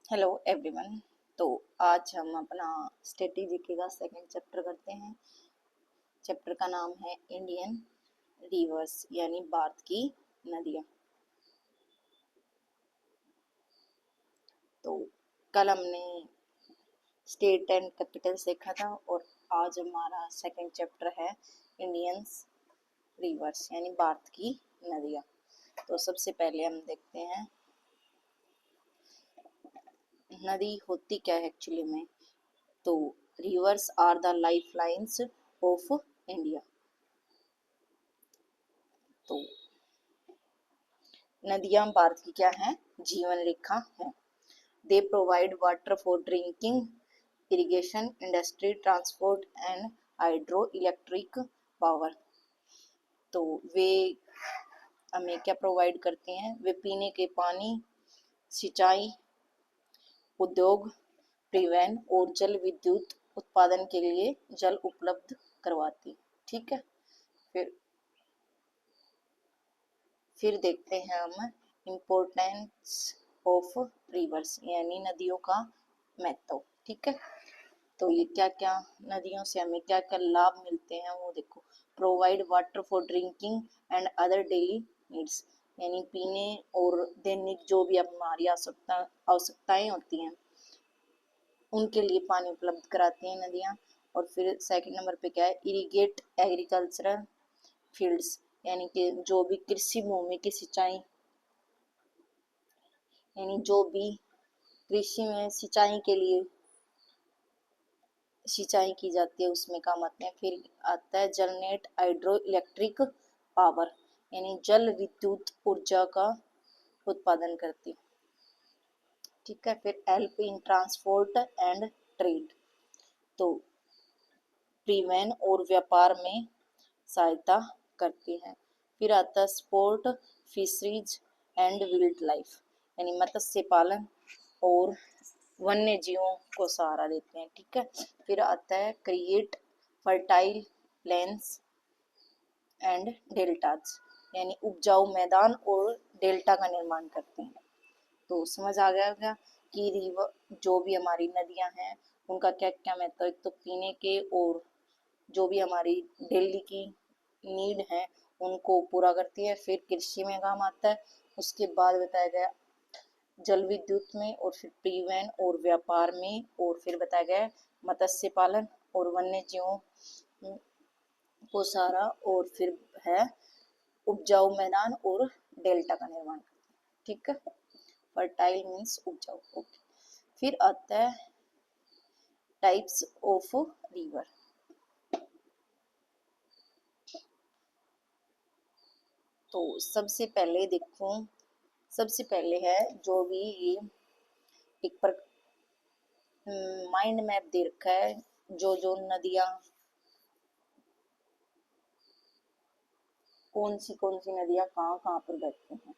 Hello everyone. तो आज हम अपना स्ट्रेटेजी का सेकंड चैप्टर करते हैं। चैप्टर का नाम है इंडियन रिवर्स यानी भारत की नदियाँ। तो कल हमने स्टेट एंड कैपिटल देखा था और आज हमारा सेकंड चैप्टर है इंडियन रिवर्स यानी भारत की नदियाँ। तो सबसे पहले हम देखते हैं नदी होती क्या है एक्चुअली में। तो rivers are the life lines of India. तो नदियां भारत की क्या है, जीवन रेखा है। They provide water for drinking, irrigation, industry, transport and hydro electric power. तो वे हमें क्या प्रोवाइड करते हैं, वे पीने के पानी, सिंचाई, उद्योग, परिवहन और जल विद्युत उत्पादन के लिए जल उपलब्ध करवाती। ठीक है। फिर फिर देखते हैं हम इम्पोर्टेंस ऑफ रिवर्स यानी नदियों का महत्व। ठीक है। तो ये क्या क्या नदियों से हमें क्या क्या लाभ मिलते हैं वो देखो। Provide water for drinking and other daily needs यानी पीने और दैनिक जो भी हमारी आवश्यकताएं होती हैं उनके लिए पानी उपलब्ध कराती हैं नदियाँ। और फिर सेकंड नंबर पे क्या है, इरिगेट एग्रीकल्चरल फील्ड्स यानी कि जो भी कृषि भूमि की सिंचाई यानी जो भी कृषि में सिंचाई के लिए सिंचाई की जाती है उसमें काम आते हैं। फिर आता है जनरेट हाइड्रो इलेक्ट्रिक पावर यानी जल विद्युत ऊर्जा का उत्पादन करती। ठीक है। फिर help in transport and trade. तो परिवहन और व्यापार में सहायता करती है। फिर आता है sport, fisheries and wild life यानी मत्स्य पालन और वन्य जीवों को सहारा देते हैं। ठीक है। फिर आता है create fertile plains and deltas यानी उपजाऊ मैदान और डेल्टा का निर्माण करते हैं। तो समझ आ गया होगा कि रिवर जो भी हमारी नदियां हैं उनका क्या क्या महत्व है। तो पीने के और जो भी हमारी डेली की नीड है उनको पूरा करती है। फिर कृषि में काम आता है। उसके बाद बताया गया जल विद्युत में और फिर परिवहन और व्यापार में और फिर बताया गया मत्स्य पालन और वन्य जीवों को सहारा और फिर है उपजाऊ मैदान और डेल्टा का निर्माण। ठीक है। फर्टाइल मीन्स उपजाऊ। ओके। फिर आता है टाइप्स ऑफ रिवर। तो सबसे पहले देखो, सबसे पहले है जो भी ये एक पर माइंड मैप दे रखा है जो जो नदियां कौन सी नदियां कहाँ कहाँ पर बहती हैं।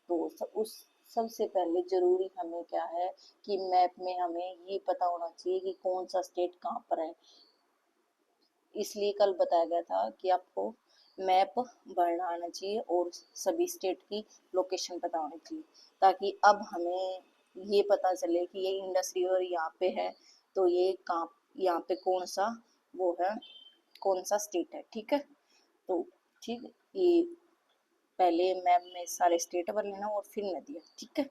तो उस सबसे पहले जरूरी हमें क्या है कि मैप में हमें ये पता होना चाहिए कि कौन सा स्टेट कहाँ पर है। इसलिए कल बताया गया था कि आपको मैप भरना आना चाहिए और सभी स्टेट की लोकेशन पता होनी चाहिए ताकि अब हमें ये पता चले कि ये इंडस रिवर यहाँ पे है तो ये कहाँ यहाँ पे कौन सा वो है, कौन सा स्टेट है। ठीक है। तो ठीक ये पहले मैप में सारे स्टेट भर लेना और फिर नदियाँ। ठीक है।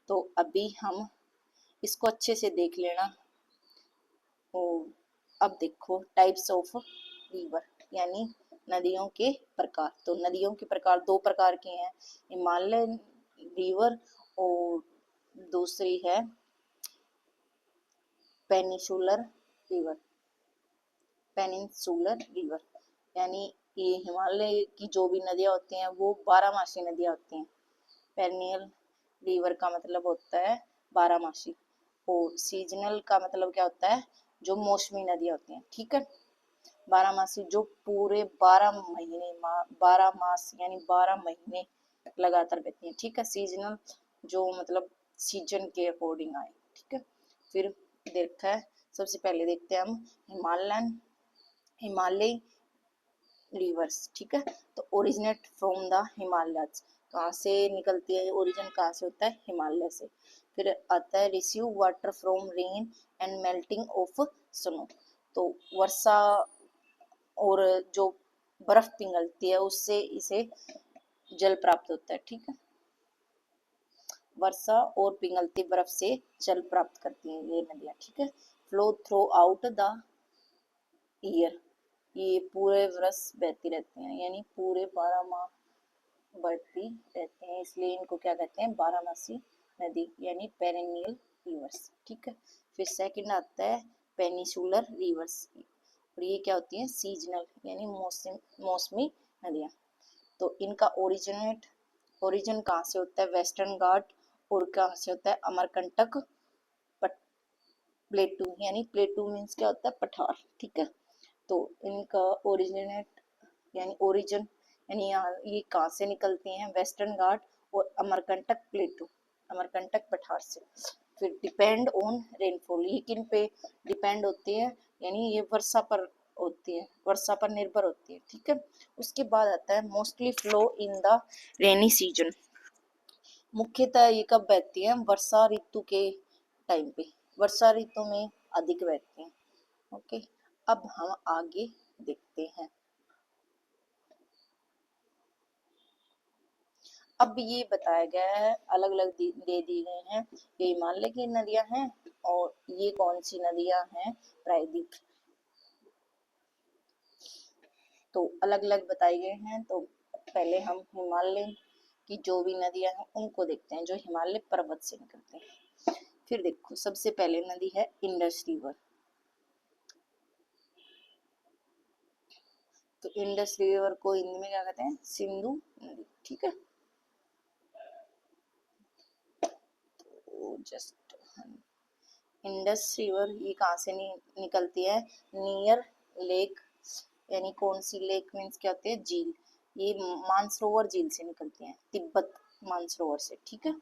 तो अभी हम इसको अच्छे से देख लेना। ओ, अब देखो टाइप्स ऑफ रिवर यानी नदियों के प्रकार। तो नदियों के प्रकार दो प्रकार के हैं, हिमालयन रिवर और दूसरी है पेनिसुलर रिवर। पेनिनसुलर रिवर यानी ये हिमालय की जो भी नदियां होती हैं वो बारहमासी नदियां होती हैं। पेरिनियल रिवर का मतलब होता है बारहमासी और सीजनल का मतलब क्या होता है, जो मौसमी नदियां होती हैं। ठीक है। बारहमासी जो पूरे 12 महीने 12 मास यानी 12 महीने लगातार बहती हैं। ठीक है। सीजनल जो मतलब सीजन के अकॉर्डिंग आए। ठीक है। फिर देखता है सबसे पहले देखते हैं हम हिमालयन हिमालय रिवर्स। ठीक है। तो ओरिजिनेट फ्रॉम द हिमालयस। कहाँ से निकलती है, ओरिजिन कहाँ से होता है, हिमालय से। फिर आता है receive water from rain and melting of snow, तो वर्षा और जो बर्फ पिघलती है उससे इसे जल प्राप्त होता है, ठीक है। वर्षा और पिघलती बर्फ से जल प्राप्त करती हैं ये नदियां, ठीक है। Flow through out the year, ये पूरे वर्ष बहती रहती हैं, यानी पूरे 12 माह बढ़ती रहती हैं, इसलिए इनको क्या कहते हैं, बारहमासी नदी, यानी पेरेनियल रिवर्स, ठीक है। फिर सेकंड आता है पेनिसुलर रिवर्स, और ये क्या होती है, सीजनल, यानी मौसमी नदियां। तो इनका ओरिजिन कहाँ से होता है, वेस्टर्न घाट, और कहाँ से होता है, अमरकंटक प्लेटू, यानी प्लेटू मीन्स क्या होता है, पठार, ठीक है। तो इनका ओरिजिन यानी यहाँ ये कहाँ से निकलती हैं, वेस्टर्न घाट और अमरकंटक प्लेटू, अमरकंटक पठार से। फिर डिपेंड ऑन रेनफॉल, ये किन पे डिपेंड होती है, यानी ये वर्षा पर होती है, वर्षा पर निर्भर होती है, ठीक है। उसके बाद आता है mostly flow in the rainy season, मुख्यतः ये कब बहती है, वर्षा ऋतु के टाइम पे, वर्षा ऋतु में अधिक बहती हैं, ओके। अब हम आगे देखते हैं। अब ये बताया गया है, अलग अलग दे दी गए हैं, ये हिमालय की नदियां हैं और ये कौन सी नदियां हैं, प्रायद्वीप, तो अलग अलग बताए गए हैं। तो पहले हम हिमालय की जो भी नदियां हैं उनको देखते हैं, जो हिमालय पर्वत से निकलते हैं। फिर देखो, सबसे पहले नदी है इंडस रिवर, तो इंडस रिवर को हिंदी में क्या कहते हैं, सिंधु नदी, ठीक है। तो जस्ट इंडस रिवर ये कहाँ से निकलती है, नियर लेक, यानी कौन सी लेक मीन्स क्या होती है, झील, ये मानसरोवर झील से निकलती है, तिब्बत मानसरोवर से, ठीक है।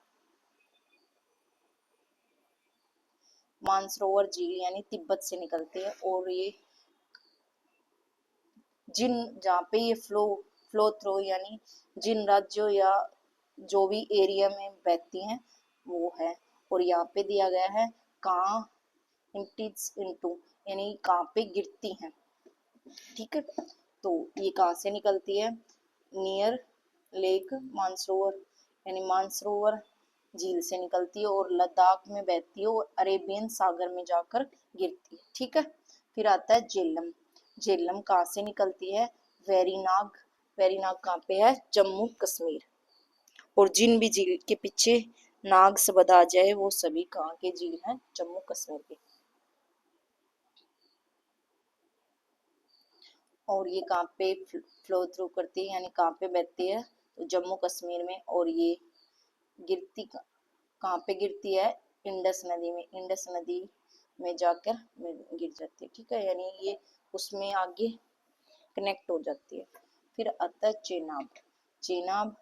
मानसरोवर झील यानी तिब्बत से निकलती है, और ये जिन जहाँ पे ये फ्लो थ्रू, यानी जिन राज्यों या जो भी एरिया में बहती हैं वो है, और यहाँ पे दिया गया है कहाँ इम्पीट्स इनटू, यानी कहाँ पे गिरती हैं, ठीक है। तो ये कहाँ से निकलती है, नियर लेक मानसरोवर, यानी मानसरोवर झील से निकलती है और लद्दाख में बहती है और अरेबियन सागर में जाकर गिरती है, ठीक है। फिर आता है झेलम, झेलम कहाँ से निकलती है, वेरीनाग, वेरीनाग कहाँ पे है, जम्मू कश्मीर, और जिन भी झील के पीछे नाग शब्द आ जाए वो सभी कहाँ के झील हैं, जम्मू कश्मीर के। और ये कहाँ पे फ्लो थ्रू करती है, यानी कहाँ पे बहती है, तो जम्मू कश्मीर में, और ये गिरती कहाँ पे गिरती है, इंडस नदी में, इंडस नदी में जाकर गिर जाती है, ठीक है, यानी ये उसमें आगे कनेक्ट हो जाती है। फिर आता है चेनाब, चेनाब,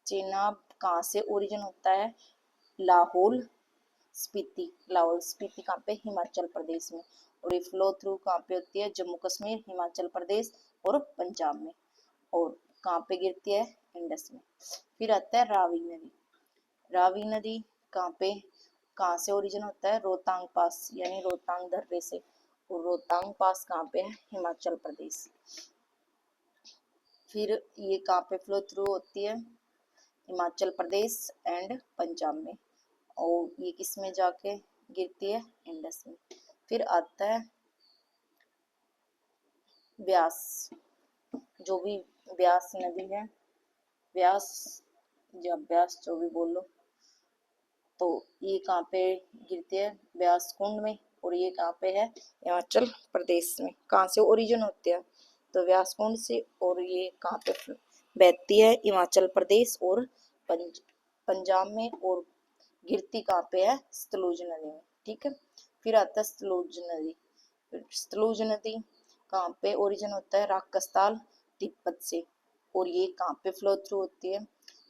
चेनाब कहाँ से ओरिजिन होता है, लाहौल स्पीति, लाहौल स्पीति कहाँ पे, हिमाचल प्रदेश में, और ये फ्लो थ्रू कहाँ पे होती है, जम्मू कश्मीर, हिमाचल प्रदेश और पंजाब में, और कहाँ पे गिरती है, इंडस में। फिर आता है रावी नदी, रावी नदी कहाँ पे, कहाँ से ओरिजिन होता है, रोहतांग पास, यानी रोहतांग दर्रे से, और रोहतांग पास कहाँ पे है, हिमाचल प्रदेश। फिर ये कहाँ पे फ्लो थ्रू होती है, हिमाचल प्रदेश एंड पंजाब में, और ये किस में जाके गिरती है, इंडस में। फिर आता है ब्यास, जो भी ब्यास नदी है, ब्यास या ब्यास जो भी बोल लो, तो ये कहाँ पे गिरती है, ब्यास कुंड में, और ये कहाँ पे है, हिमाचल प्रदेश में। कहाँ से ओरिजिन होती है, तो व्यास कुंड से, और ये कहाँ पे बहती है, हिमाचल प्रदेश और पंजाब में, और गिरती कहाँ पे है, सतलुज नदी में, ठीक है। फिर आता है सतलुज नदी, सतलुज नदी कहाँ पे ओरिजिन होता है, राजस्थान तिब्बत से, और ये कहाँ पे फ्लो थ्रू होती है,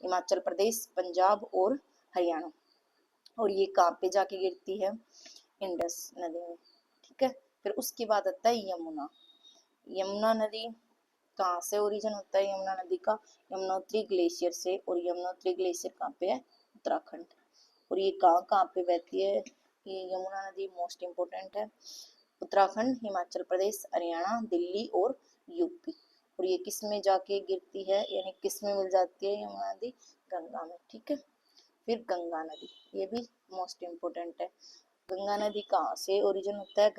हिमाचल प्रदेश, पंजाब और हरियाणा, और ये कहाँ पे जाके गिरती है, इंडस नदी में, ठीक है। फिर उसके बाद आता है यमुना, यमुना नदी कहाँ से ओरिजिन होता है यमुना नदी का? यमुनोत्री ग्लेशियर से। और यमुनोत्री ग्लेशियर कहाँ पे है? उत्तराखंड। और ये कहाँ कहाँ पे बहती है ये यमुना नदी? मोस्ट इम्पोर्टेंट है, उत्तराखंड, हिमाचल प्रदेश, हरियाणा, दिल्ली और यूपी। और ये किस में जाके गिरती है, यानी किस में मिल जाती है यमुना नदी? गंगा में। ठीक है। फिर गंगा नदी, ये भी मोस्ट इम्पोर्टेंट है। गंगा नदी कहाँ से ओरिजिन होता है?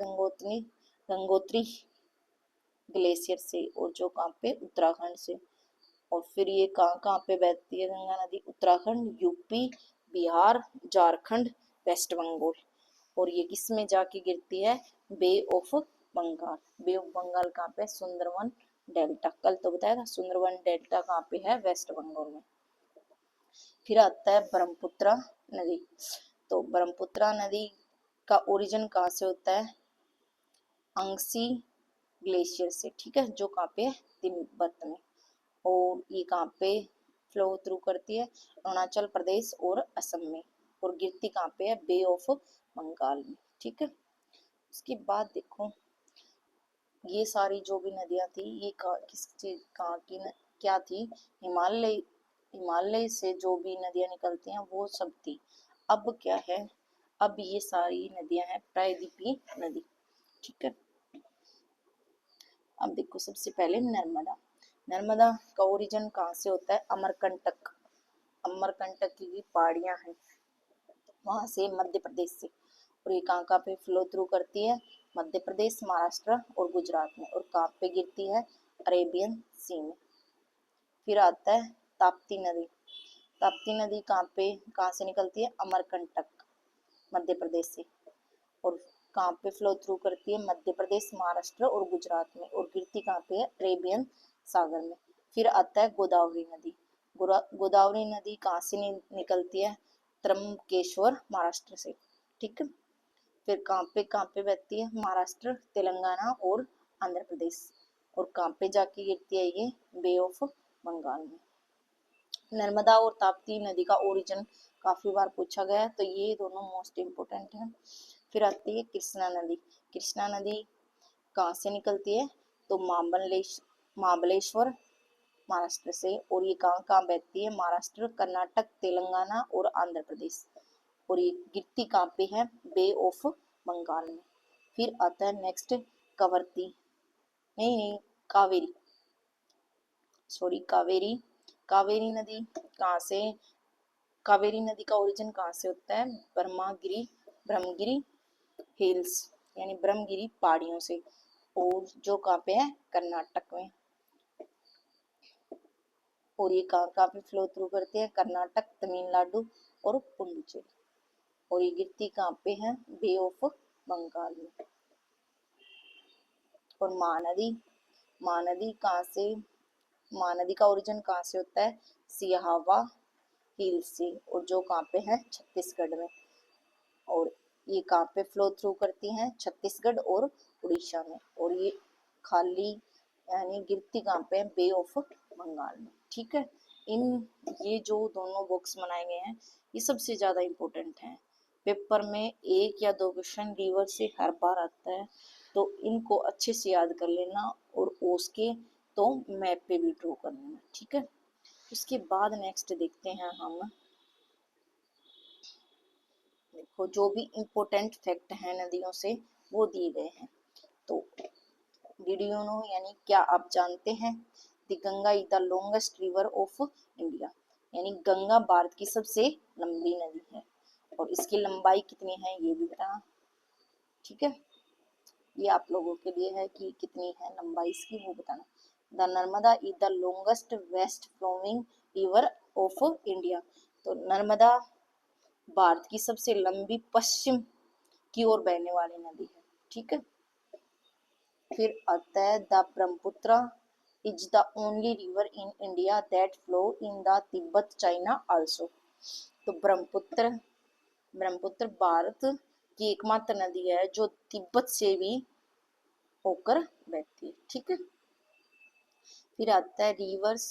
गंगोत्री ग्लेशियर से। और जो कहाँ पे? उत्तराखंड से। और फिर ये कहाँ कहाँ पे बहती है गंगा नदी? उत्तराखंड, यूपी, बिहार, झारखंड, वेस्ट बंगाल। और ये किस में जाके गिरती है? Bay of Bengal. Bay of Bengal कहाँ पे? सुंदरवन डेल्टा। कल तो बताया था सुंदरवन डेल्टा कहाँ पे है? वेस्ट बंगाल में। फिर आता है ब्रह्मपुत्र नदी। तो ब्रह्मपुत्र नदी का ओरिजिन कहाँ से होता है? अंगसी ग्लेशियर से। ठीक है, जो कहाँ पे है? तिब्बत में। और ये कहाँ पे फ्लो थ्रू करती है? अरुणाचल प्रदेश और असम में। और गिरती कहाँ पे है? बे ऑफ बंगाल में। ठीक है। उसके बाद देखो, ये सारी जो भी नदियां थी ये किस चीज कहाँ की क्या थी? हिमालय, हिमालय से जो भी नदियां निकलती हैं वो सब थी। अब क्या है? अब ये सारी नदियां हैं प्रायद्वीपीय नदी। ठीक है। अब देखो, सबसे पहले नर्मदा। नर्मदा का ओरिजिन कहाँ से होता है? अमरकंटक। अमरकंटक की पहाड़ियां हैं वहां से, मध्य प्रदेश से। और ये कहाँ कहाँ पे फ्लो थ्रू करती है? मध्य प्रदेश, महाराष्ट्र और गुजरात में। और कहाँ पे गिरती है? अरेबियन सी में। फिर आता है ताप्ती नदी। ताप्ती नदी कहाँ से निकलती है? अमरकंटक, मध्य प्रदेश से। और कहाँ पे फ्लो थ्रू करती है? मध्य प्रदेश, महाराष्ट्र और गुजरात में। और गिरती कहाँ पे है? अरेबियन सागर में। फिर आता है गोदावरी नदी। गोदावरी नदी कहाँ से निकलती है? त्र्यंबकेश्वर, महाराष्ट्र से। ठीक है। फिर कहाँ पे बहती है? महाराष्ट्र, तेलंगाना और आंध्र प्रदेश। और कहाँ पे जाके गिरती है ये? बे ऑफ बंगाल में। नर्मदा और ताप्ती नदी का ओरिजिन काफी बार पूछा गया है, तो ये दोनों मोस्ट इम्पोर्टेंट है। फिर आती है कृष्णा नदी। कृष्णा नदी कहाँ से निकलती है? तो महाबलेश्वर, महाराष्ट्र से। और ये कहाँ कहाँ बहती है? महाराष्ट्र, कर्नाटक, तेलंगाना और आंध्र प्रदेश। और ये गिरती कहाँ पे है? बे ऑफ बंगाल में। फिर आता है नेक्स्ट कवरती, नहीं नहीं, कावेरी, सॉरी कावेरी। कावेरी नदी कहाँ से? कावेरी नदी का ओरिजिन कहाँ से होता है? ब्रह्मगिरी हिल्स, यानी ब्रह्मगिरी पहाड़ियों से। और जो कहाँ पे है? कर्नाटक में। और ये कहाँ कहाँ पे फ्लो थ्रू करती है? कर्नाटक, तमिलनाडु और पुडुचेरी। और ये गिरती कहाँ पे है? बे ऑफ बंगाल में। और महानदी, महानदी कहाँ से? महानदी का ओरिजिन कहाँ से होता है? सियाहवा हिल से। और जो कहाँ पे है? छत्तीसगढ़ में। और ये कहाँ पे फ्लो थ्रू करती हैं? छत्तीसगढ़ और उड़ीसा में। और ये खाली, यानी गिरती कहाँ पे है? बे ऑफ बंगाल में। ठीक है। इन ये जो दोनों बॉक्स बनाए गए हैं ये सबसे ज्यादा इम्पोर्टेंट हैं। पेपर में एक या दो क्वेश्चन रिवर से हर बार आता है, तो इनको अच्छे से याद कर लेना और उसके तो मैप पे भी ड्रॉ कर लेना। ठीक है। उसके बाद नेक्स्ट देखते हैं हम, देखो जो भी इम्पोर्टेंट फैक्ट हैं नदियों से वो दिए गए हैं। तो डिड यू नो, यानी क्या आप जानते हैं? The Ganga is the longest river of India, यानी गंगा भारत की सबसे लंबी नदी है। और इसकी लंबाई कितनी है ये भी बताना। ठीक है। ये आप लोगों के लिए है कि कितनी है लंबाई इसकी, वो बताना। The Narmada is the longest west flowing river of India. तो नर्मदा भारत की सबसे लंबी पश्चिम की ओर बहने वाली नदी है। ठीक है। फिर आता है the Brahmaputra is the only river in India that flow in the Tibet China also. तो ब्रह्मपुत्र भारत की एकमात्र नदी है जो तिब्बत से भी होकर बहती है। ठीक है। फिर आता है rivers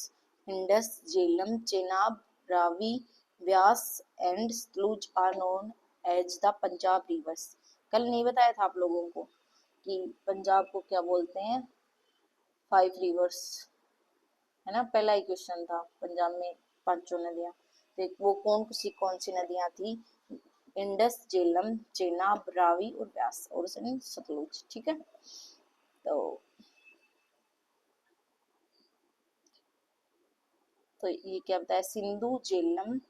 Indus, Jhelum, Chenab, Ravi, Beas and Sutlej are known as the Punjab rivers. कल नहीं बताया था आप लोगों को कि पंजाब को क्या बोलते हैं? 5 रिवर्स। है ना, पहला ही क्वेश्चन था पंजाब में पांचों नदियां, तो वो कौन सी नदियां थी, इंडस, झेलम, चेनाब, रावी और व्यास और सतलुज। ठीक है, तो ये क्या बताया, सिंधु, झेलम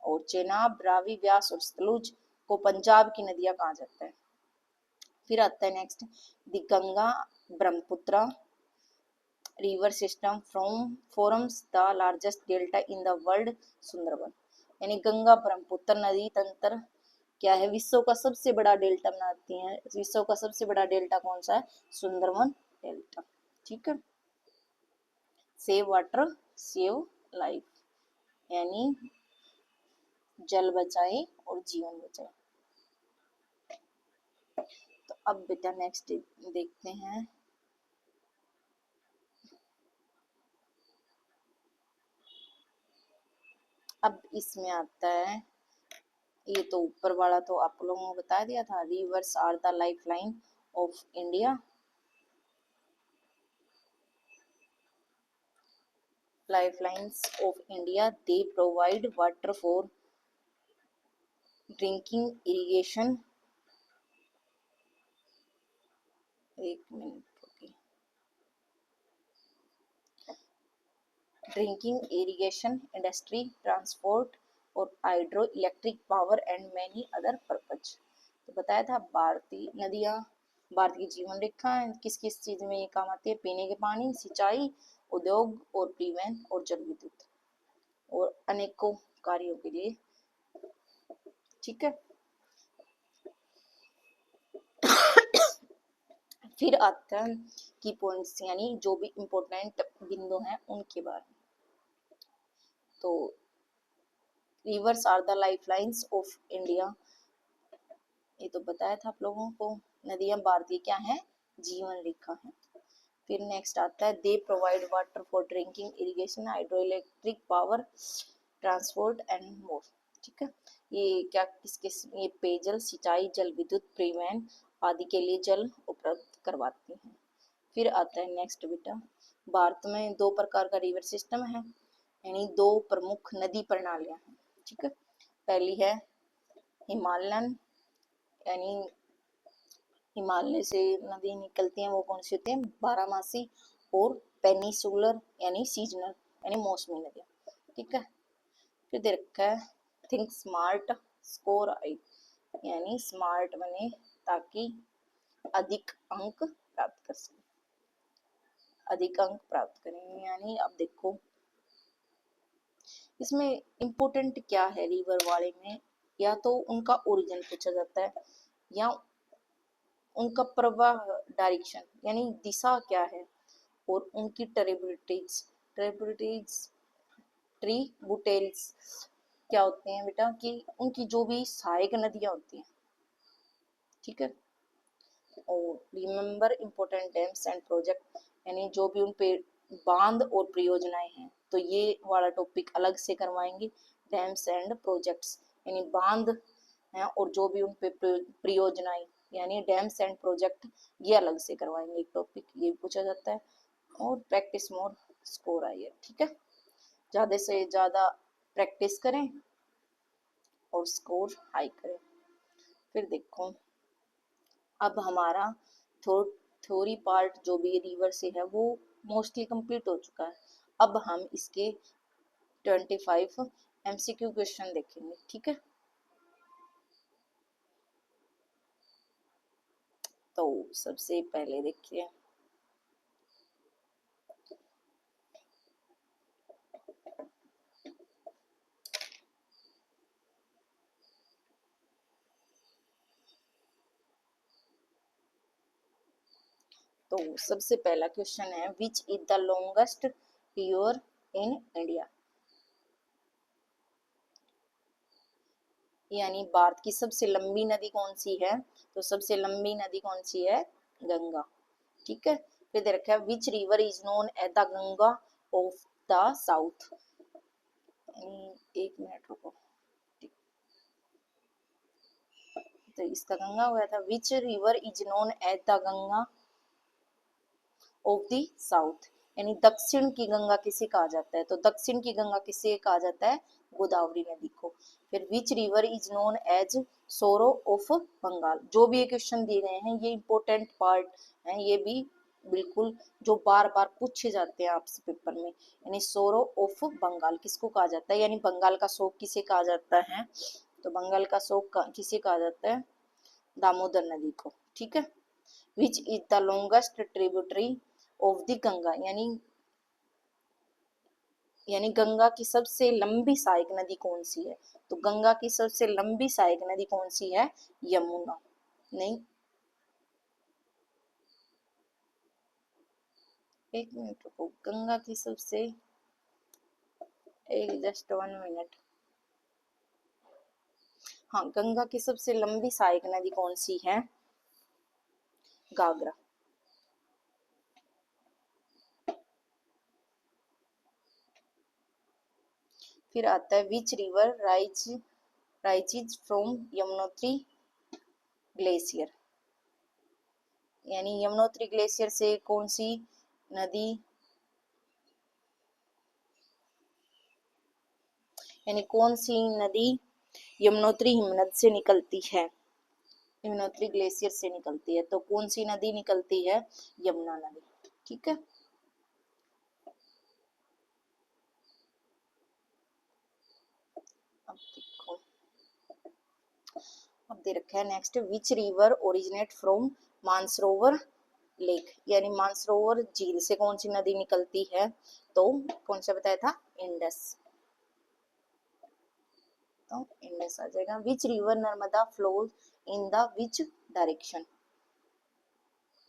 और चेनाब, रावी, व्यास और सतलुज को पंजाब की नदियां कहा जाता है। फिर आता है next, the Ganga Brahmaputra river system from forms the largest delta in the world, Sundarban. यानी गंगा ब्रह्मपुत्र नदी तंत्र क्या है, विश्व का सबसे बड़ा डेल्टा बनाती है। विश्व का सबसे बड़ा डेल्टा कौन सा है, सुंदरबन डेल्टा। ठीक है, सेव वाटर सेव लाइफ, यानी जल बचाए और जीवन बचाए। तो अब बेटा नेक्स्ट देखते हैं, अब इसमें आता है, ये तो ऊपर वाला तो आप लोगों को बता दिया था, rivers are the life line of India. Lifelines of India, they provide water for drinking, irrigation, एक मिनट रुकिए, ड्रिंकिंग, इरिगेशन, इंडस्ट्री, ट्रांसपोर्ट और hydro electric power and many other purpose. तो बताया था भारतीय नदियां, भारत की जीवन रेखा किस किस चीज में ये काम आती है, पीने के पानी, सिंचाई, उद्योग और परिवहन और जल विद्युत और अनेकों कार्यों के लिए। ठीक है, फिर आता है की पॉइंट्स, यानी जो भी इम्पोर्टेंट बिंदु हैं उनके बारे में। तो rivers are the life lines of India, ये तो बताया था आप लोगों को, नदियां भारतीय क्या है, जीवन रेखा है। फिर नेक्स्ट आता है, they provide water for drinking, irrigation, hydro electric power, transport and more. ठीक है, ये क्या किस किस, ये पेयजल, सिंचाई, जल विद्युत, परिवहन आदि के लिए जल उपलब्ध करवाती हैं। फिर आता है नेक्स्ट बेटा, भारत में दो प्रकार का रिवर सिस्टम है, यानी दो प्रमुख नदी प्रणालियां हैं। ठीक है, पहली है हिमालयन, यानी हिमालय से नदी निकलती हैं, वो कौन सी होती है, बारहमासी, और पेनिसुलर यानी सीजनल यानी मौसमी नदियां। ठीक है, फिर दे रखा है थिंक स्मार्ट स्कोर आई, यानी स्मार्ट बने ताकि अधिक अंक प्राप्त कर सके, अधिक अंक प्राप्त करें। यानी अब देखो इसमें इम्पोर्टेंट क्या है रिवर वाले में, या तो उनका ओरिजिन पूछा जाता है, या उनका प्रवाह डायरेक्शन यानी दिशा क्या है, और उनकी ट्रिब्यूटरीज, ट्रिब्यूटरीज ट्रिब्यूटरीज क्या होते हैं बेटा, कि उनकी जो भी सहायक नदियां होती हैं। ठीक है, और remember important dams and project, यानी जो भी उन पे बांध और परियोजनाएं हैं, तो ये वाला टॉपिक अलग से करवाएंगे, डैम्स एंड प्रोजेक्ट्स यानी बांध हैं, और जो भी उन पे परियोजनाएं यानी डैम्स एंड प्रोजेक्ट, ये अलग से करवाएंगे एक टॉपिक, ये पूछा जाता है। और प्रैक्टिस मोर स्कोर आई है। ठीक है, ज्यादा से ज्यादा प्रैक्टिस करें और स्कोर हाई करें। फिर देखो अब हमारा थ्योरी पार्ट जो भी रिवर से है वो मोस्टली कंप्लीट हो चुका है। अब हम इसके 25 एमसीक्यू क्वेश्चन देखेंगे। ठीक है, तो सबसे पहले देखिए, तो सबसे पहला क्वेश्चन है, which is the longest river in India, यानी भारत की सबसे लंबी नदी कौन सी है, तो सबसे लंबी नदी कौन सी है, गंगा। ठीक है, फिर दे रखा है which river is known as the Ganga of the south, एक मिनट रुको, तो इसका गंगा हुआ था, which river is known as the Ganga of the south, यानी दक्षिण की गंगा किसे कहा जाता है, तो दक्षिण की गंगा किसे कहा जाता है, गोदावरी नदी को। फिर which river is known as sorrow of Bengal. जो भी ये क्वेश्चन दिए गए हैं ये इंपॉर्टेंट पार्ट है, ये भी बिल्कुल जो बार बार पूछे जाते हैं आपसे पेपर में। यानी सोरो ऑफ बंगाल किसको कहा जाता है, यानी बंगाल का शोक किसे कहा जाता है, तो बंगाल का शोक किसे कहा जाता है, दामोदर नदी को। ठीक है। Which is the longest tributary of the Ganga, यानी गंगा की सबसे लंबी सहायक नदी कौन सी है, तो गंगा की सबसे लंबी सहायक नदी कौन सी है, यमुना। नहीं, एक मिनट रुको, गंगा की सबसे, एक जस्ट 1 मिनट। हाँ, गंगा की सबसे लंबी सहायक नदी कौन सी है, घाघरा। फिर आता है which river rises from Yamunotri glacier, यानी यमुनोत्री ग्लेशियर से कौन सी नदी, यानी कौन सी नदी यमुनोत्री हिमनद से निकलती है, यमुनोत्री ग्लेशियर से निकलती है, तो कौन सी नदी निकलती है, यमुना नदी। ठीक है। अब देखो, अब दे रखा है next, which river originate from Mansarovar lake, यानी मानसरोवर झील से कौन सी नदी निकलती है, तो कौन सा बताया था, इंडस, तो इंडस आ जाएगा। Which river Narmada flows in the which direction,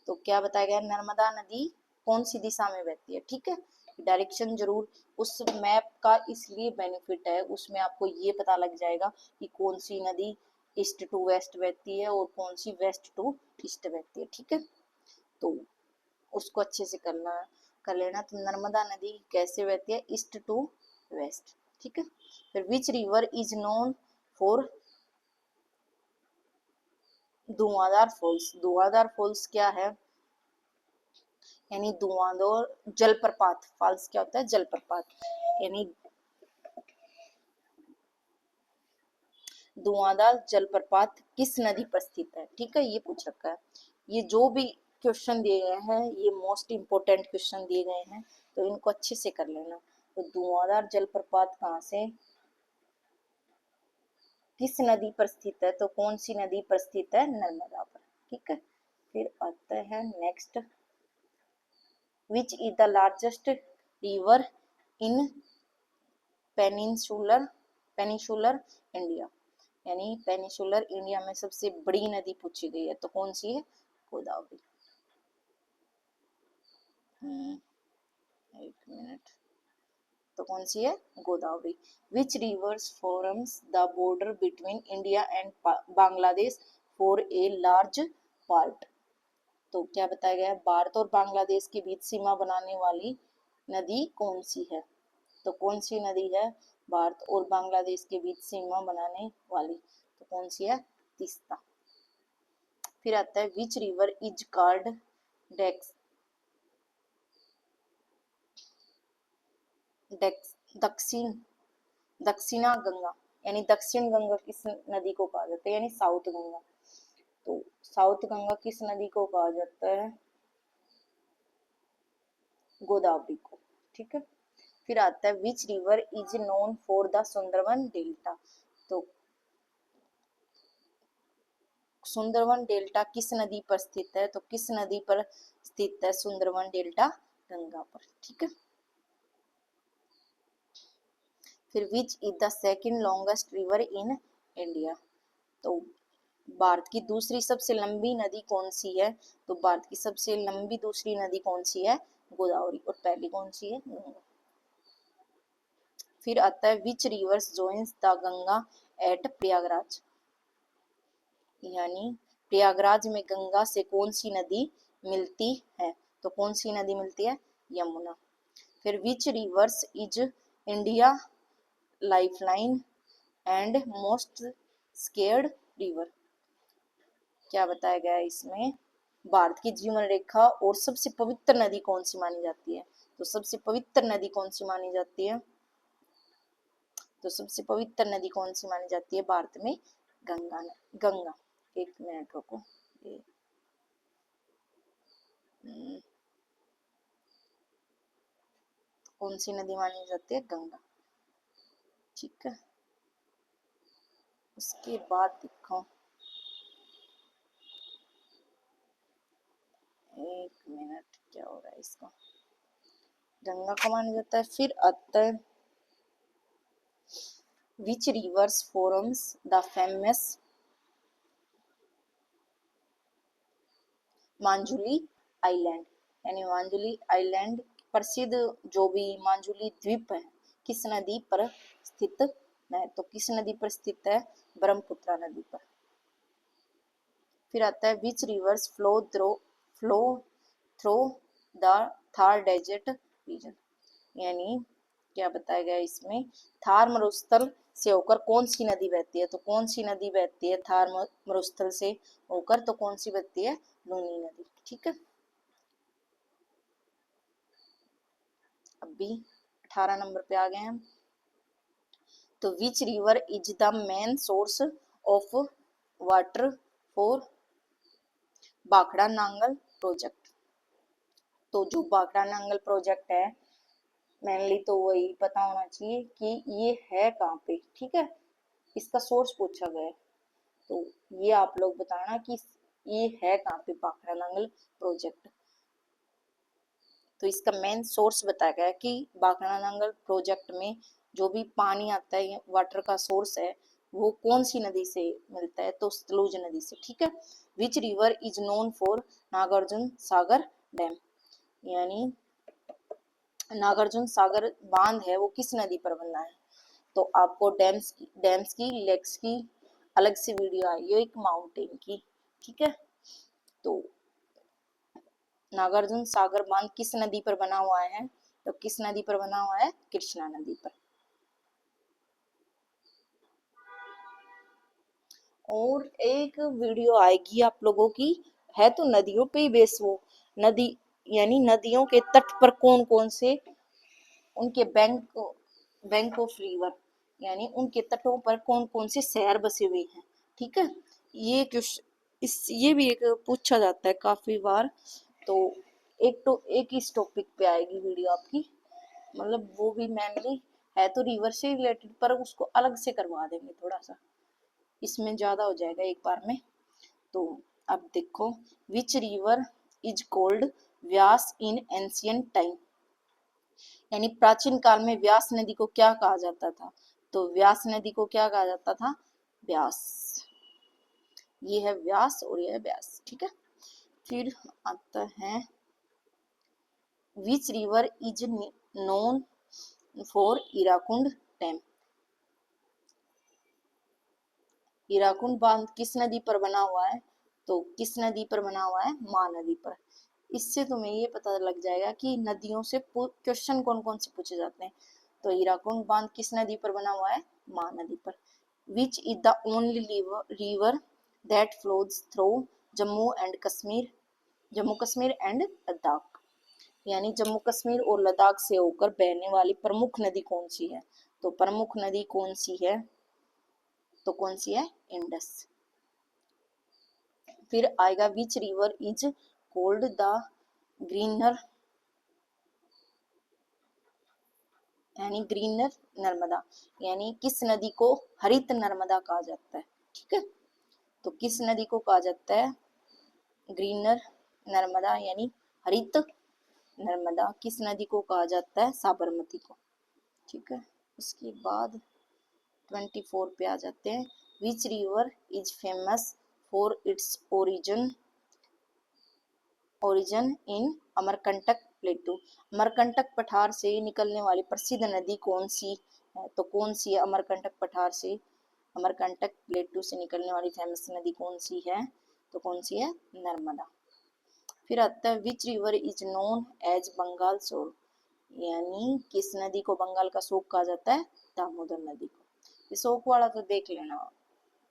तो क्या बताया गया, नर्मदा नदी कौन सी दिशा में बहती है। ठीक है, डायरेक्शन जरूर, उस मैप का इसलिए बेनिफिट है, उसमें आपको ये पता लग जाएगा कि कौन सी नदी ईस्ट टू वेस्ट बहती है और कौन सी वेस्ट टू ईस्ट बहती है। ठीक है, तो उसको अच्छे से कर लेना। तो नर्मदा नदी कैसे बहती है, ईस्ट टू वेस्ट। ठीक है। फिर which river is known for Dhuandhar false, Dhuandhar false क्या है, यानी धुआंधार जलप्रपात, फॉल्स क्या होता है, जलप्रपात, यानी धुआंधार जलप्रपात किस नदी पर स्थित है। ठीक है, ये पूछ रखा है। ये जो भी क्वेश्चन दिए गए हैं ये मोस्ट इंपोर्टेंट क्वेश्चन दिए गए हैं, तो इनको अच्छे से कर लेना। तो धुआंधार जलप्रपात कहाँ से, किस नदी पर स्थित है, तो कौन सी नदी पर स्थित है, नर्मदा पर। ठीक है। फिर आता है next, which is the largest river in peninsular India, यानी पेनिनसुलर इंडिया में सबसे बड़ी नदी पूछी गई है, तो कौन सी है, गोदावरी। एक मिनट, तो कौन सी है, Godavari. Which rivers forms the border between India and Bangladesh for a large part, तो क्या बताया गया है, भारत और बांग्लादेश के बीच सीमा बनाने वाली नदी कौन सी है, तो कौन सी नदी है, भारत और बांग्लादेश के बीच सीमा बनाने वाली, तो कौन सी है, तीस्ता। फिर आता है विच रिवर इज कॉल्ड डेक्स दक्षिण दक्षिणा गंगा, यानी दक्षिण गंगा किस नदी को कहा जाता है, यानी साउथ गंगा, तो साउथ गंगा किस नदी को कहा जाता है, गोदावरी को। ठीक है। फिर आता है which river is known for the Sundarban delta, तो सुंदरवन डेल्टा किस नदी पर स्थित है, तो किस नदी पर स्थित है सुंदरवन डेल्टा, गंगा पर। ठीक है। फिर which is the second longest river in India, तो भारत की दूसरी सबसे लंबी नदी कौन सी है, तो भारत की सबसे लंबी दूसरी नदी कौन सी है, गोदावरी, और पहली कौन सी है, गंगा। फिर आता है which rivers joins the Ganga at Prayagraj, यानी प्रयागराज में गंगा से कौन सी नदी मिलती है, तो कौन सी नदी मिलती है, यमुना। फिर which rivers is India lifeline and most sacred river, क्या बताया गया है इसमें, भारत की जीवन रेखा और सबसे पवित्र नदी कौन सी मानी जाती है, तो सबसे पवित्र नदी कौन सी मानी जाती है? तो सबसे पवित्र नदी कौन सी मानी जाती है भारत में? गंगा। गंगा, एक मिनट रुको। कौन सी नदी मानी जाती है? गंगा। ठीक है, उसके बाद देखो, एक मिनट, क्या हो रहा है इसका? गंगा को माना जाता है। फिर आता है which rivers forms the famous Majuli island, यानी मांजुली आइलैंड प्रसिद्ध जो भी मांजुली द्वीप है किस नदी पर स्थित है? तो किस नदी पर स्थित है? ब्रह्मपुत्र नदी पर। फिर आता है which rivers flow through the Thar desert region, यानी क्या बताया गया इसमें? थार मरुस्थल से होकर कौन सी नदी बहती है? तो कौन सी नदी बहती है थार मरुस्थल से होकर? तो कौन सी बहती है? लूनी नदी। ठीक है, अभी 18 नंबर पे आ गए हैं। तो which river is the main source of water for बाखड़ा नांगल प्रोजेक्ट? तो जो बाखड़ा नांगल प्रोजेक्ट है, मेनली तो वही पता होना चाहिए कि ये है कहाँ पे। ठीक है, इसका सोर्स पूछा गया है, तो ये आप लोग बताना कि ये है कहाँ पे बाखड़ा नांगल प्रोजेक्ट। तो इसका मेन सोर्स बताया गया है कि बाखड़ा नांगल प्रोजेक्ट में जो भी पानी आता है, वाटर का सोर्स है, वो कौन सी नदी से मिलता है? तो सतलुज नदी से। ठीक है, which river is known for Nagarjuna Sagar dam, यानी नागार्जुन सागर बांध है वो किस नदी पर बना है? तो आपको डैम्स की लेक्स की अलग से वीडियो आई है, एक माउंटेन की। ठीक है, तो नागार्जुन सागर बांध किस नदी पर बना हुआ है? तो किस नदी पर बना हुआ है? कृष्णा नदी पर। और एक वीडियो आएगी आप लोगों की, है तो नदियों पे ही बेस वो, नदी यानी नदियों के तट पर कौन कौन से उनके बैंक ऑफ रिवर, यानी उनके तटों पर कौन कौन से शहर बसे हुए हैं। ठीक है, ये ये भी एक पूछा जाता है काफी बार। तो एक इस टॉपिक पे आएगी वीडियो आपकी, मतलब वो भी मेनली है तो रिवर से रिलेटेड, पर उसको अलग से करवा देंगे थोड़ा सा, इसमें ज्यादा हो जाएगा एक बार में। तो अब देखो, विच river is called Vyas in ancient time, यानी प्राचीन काल में व्यास नदी को क्या कहा जाता था? तो व्यास नदी को क्या कहा जाता था? व्यास। ये है व्यास और ये है व्यास। ठीक है, फिर आता है which river is known for Hirakud dam, Hirakud बांध किस नदी पर बना हुआ है? तो किस नदी पर बना हुआ है? महानदी पर। इससे तुम्हें ये पता लग जाएगा कि नदियों से क्वेश्चन कौन कौन से पूछे जाते हैं। तो हीराकुंड बांध किस नदी पर बना हुआ है? महानदी पर। Which is the only river that flows through Jammu and Kashmir, Jammu Kashmir and Ladakh, यानी जम्मू कश्मीर और लद्दाख से होकर बहने वाली प्रमुख नदी कौन सी है? तो प्रमुख नदी कौन सी है? तो कौन सी है? इंडस। फिर आएगा विच river is called the greener, यानी ग्रीनर नर्मदा, यानी किस नदी को हरित नर्मदा कहा जाता है? ठीक है, तो किस नदी को कहा जाता है? ग्रीनर नर्मदा, यानी हरित नर्मदा। किस नदी को कहा जाता है? साबरमती को। ठीक है, उसके बाद 24 पे आ जाते हैं। विच river is famous for its origin इन अमरकंटक प्लेटू, अमरकंटक पठार से निकलने वाली प्रसिद्ध नदी कौन सी है? तो कौन सी है? अमरकंटक पठार से, अमरकंटक प्लेटू से निकलने वाली फेमस नदी कौन सी है? तो कौन सी है? नर्मदा। फिर आता है which river is known as Bengal soul, यानी किस नदी को बंगाल का शोक कहा जाता है? दामोदर नदी को। ये शोक वाला तो देख लेना,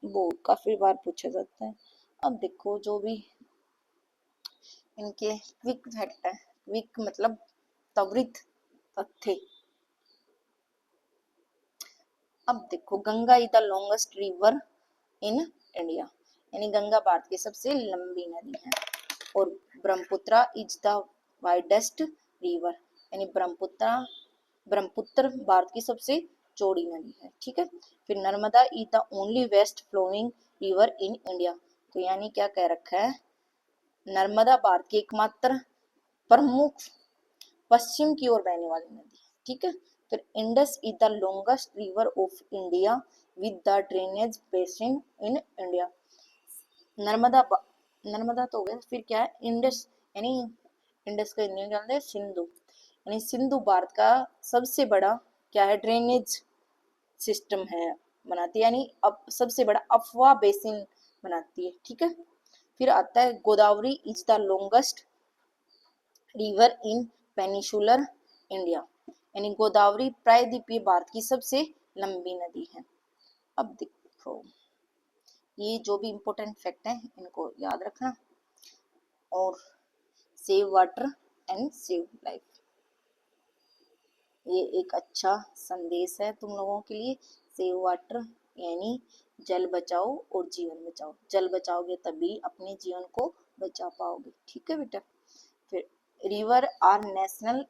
वो काफी बार पूछा जाता है। अब देखो जो भी इनके क्विक फैक्ट है, क्विक मतलब त्वरित तथ्य। अब देखो, Ganga is the longest river in India, यानी गंगा भारत की सबसे लंबी नदी है। और Brahmaputra is the widest river, यानी ब्रह्मपुत्र भारत की सबसे चौड़ी नदी है। ठीक है, फिर Narmada is the only west flowing river in India, तो यानी क्या कह रखा है, नर्मदा भारत की एकमात्र प्रमुख पश्चिम की ओर बहने वाली नदी। ठीक है, फिर Indus is the longest river of India with the drainage basin in India. Narmada तो हो गया, फिर क्या है इंडस, यानी इंडस का हिंदी में क्या होता है, सिंधु, यानी सिंधु भारत का सबसे बड़ा क्या है, ड्रेनेज सिस्टम है बनाती है, यानी अब सबसे बड़ा अफवाह बेसिन बनाती है। ठीक है, फिर आता है Godavari is the longest river in peninsular India, यानी गोदावरी प्रायद्वीपीय भारत की सबसे लंबी नदी है। अब देखो, ये जो भी इम्पोर्टेंट फैक्ट है इनको याद रखना, और save water and save life, ये एक अच्छा संदेश है तुम लोगों के लिए। सेव वाटर यानी जल बचाओ और जीवन बचाओ, जल बचाओगे तभी अपने जीवन को बचा पाओगे। ठीक है बेटा, फिर river are national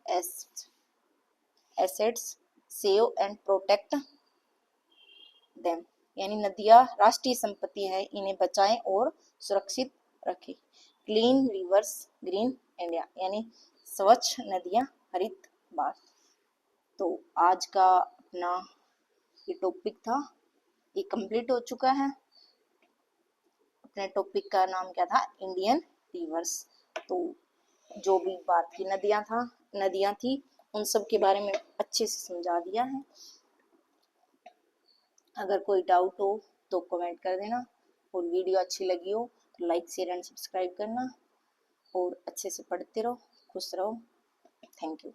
assets, save and protect them, यानी नदियां राष्ट्रीय संपत्ति है, इन्हें बचाएं और सुरक्षित रखें। क्लीन रिवर्स ग्रीन इंडिया, यानी स्वच्छ नदियां हरित भारत। तो आज का अपना ये टॉपिक था, ये कंप्लीट हो चुका है। अपने टॉपिक का नाम क्या था, इंडियन रिवर्स। तो जो भी भारत की नदियां थी उन सब के बारे में अच्छे से समझा दिया है। अगर कोई डाउट हो तो कमेंट कर देना, और वीडियो अच्छी लगी हो तो लाइक शेयर एंड सब्सक्राइब करना, और अच्छे से पढ़ते रहो, खुश रहो। Thank you.